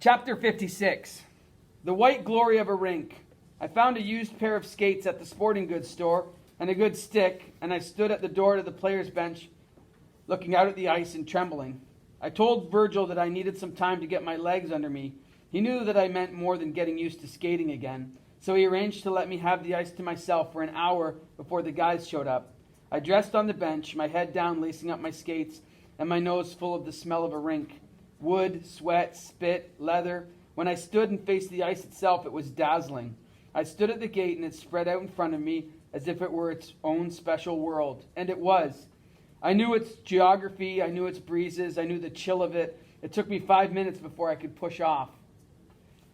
Chapter 56. The White Glory of a Rink. I found a used pair of skates at the sporting goods store and a good stick, and I stood at the door to the players' bench looking out at the ice and trembling. I told Virgil that I needed some time to get my legs under me. He knew that I meant more than getting used to skating again, so he arranged to let me have the ice to myself for an hour before the guys showed up. I dressed on the bench, my head down, lacing up my skates, and my nose full of the smell of a rink. Wood, sweat, spit, leather. When I stood and faced the ice itself, it was dazzling. I stood at the gate and it spread out in front of me as if it were its own special world. And it was. I knew its geography, I knew its breezes, I knew the chill of it. It took me 5 minutes before I could push off.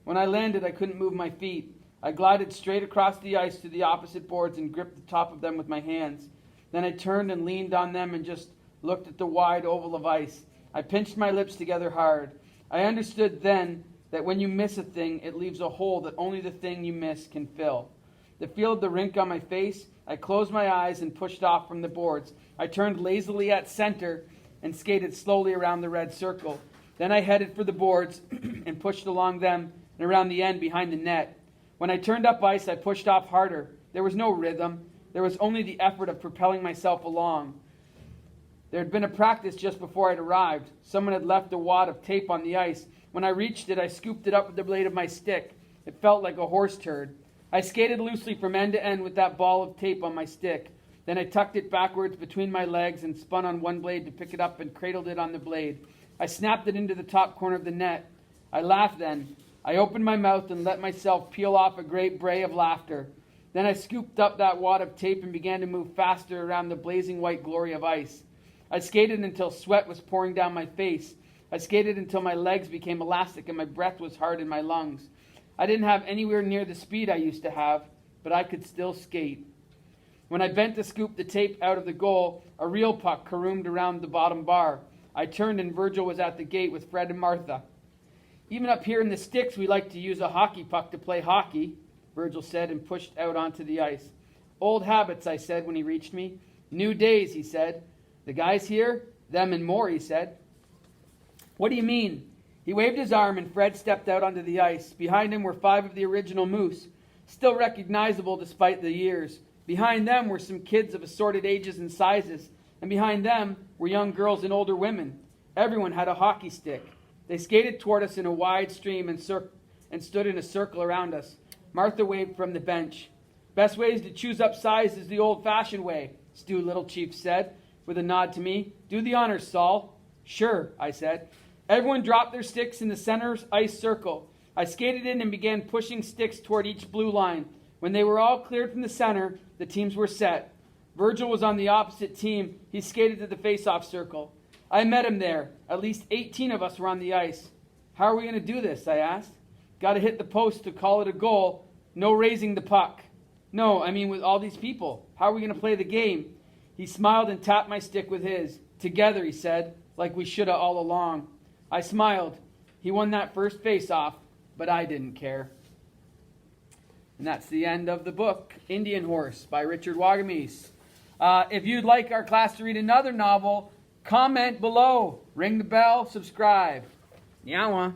When I landed, I couldn't move my feet. I glided straight across the ice to the opposite boards and gripped the top of them with my hands. Then I turned and leaned on them and just looked at the wide oval of ice. I pinched my lips together hard. I understood then that when you miss a thing, it leaves a hole that only the thing you miss can fill. The feel of the rink on my face, I closed my eyes and pushed off from the boards. I turned lazily at center and skated slowly around the red circle. Then I headed for the boards and pushed along them and around the end behind the net. When I turned up ice, I pushed off harder. There was no rhythm. There was only the effort of propelling myself along. There had been a practice just before I'd arrived. Someone had left a wad of tape on the ice. When I reached it, I scooped it up with the blade of my stick. It felt like a horse turd. I skated loosely from end to end with that ball of tape on my stick. Then I tucked it backwards between my legs and spun on one blade to pick it up and cradled it on the blade. I snapped it into the top corner of the net. I laughed then. I opened my mouth and let myself peel off a great bray of laughter. Then I scooped up that wad of tape and began to move faster around the blazing white glory of ice. I skated until sweat was pouring down my face. I skated until my legs became elastic and my breath was hard in my lungs. I didn't have anywhere near the speed I used to have, but I could still skate. When I bent to scoop the tape out of the goal, a real puck caroomed around the bottom bar. I turned and Virgil was at the gate with Fred and Martha. Even up here in the sticks, we like to use a hockey puck to play hockey, Virgil said and pushed out onto the ice. Old habits, I said when he reached me. New days, he said. The guys here, them and more, he said. What do you mean? He waved his arm and Fred stepped out onto the ice. Behind him were 5 of the original Moose, still recognizable despite the years. Behind them were some kids of assorted ages and sizes, and behind them were young girls and older women. Everyone had a hockey stick. They skated toward us in a wide stream and stood in a circle around us. Martha waved from the bench. Best ways to choose up size is the old-fashioned way, Stu Little Chief said, with a nod to me. Do the honors, Saul. Sure, I said. Everyone dropped their sticks in the center ice circle. I skated in and began pushing sticks toward each blue line. When they were all cleared from the center, the teams were set. Virgil was on the opposite team. He skated to the face-off circle. I met him there. At least 18 of us were on the ice. How are we going to do this? I asked. Got to hit the post to call it a goal. No raising the puck. No, I mean with all these people. How are we going to play the game? He smiled and tapped my stick with his. Together, he said, like we should have all along. I smiled. He won that first face-off, but I didn't care. And that's the end of the book, Indian Horse by Richard Wagamese. If you'd like our class to read another novel, comment below, ring the bell, subscribe. Yawa.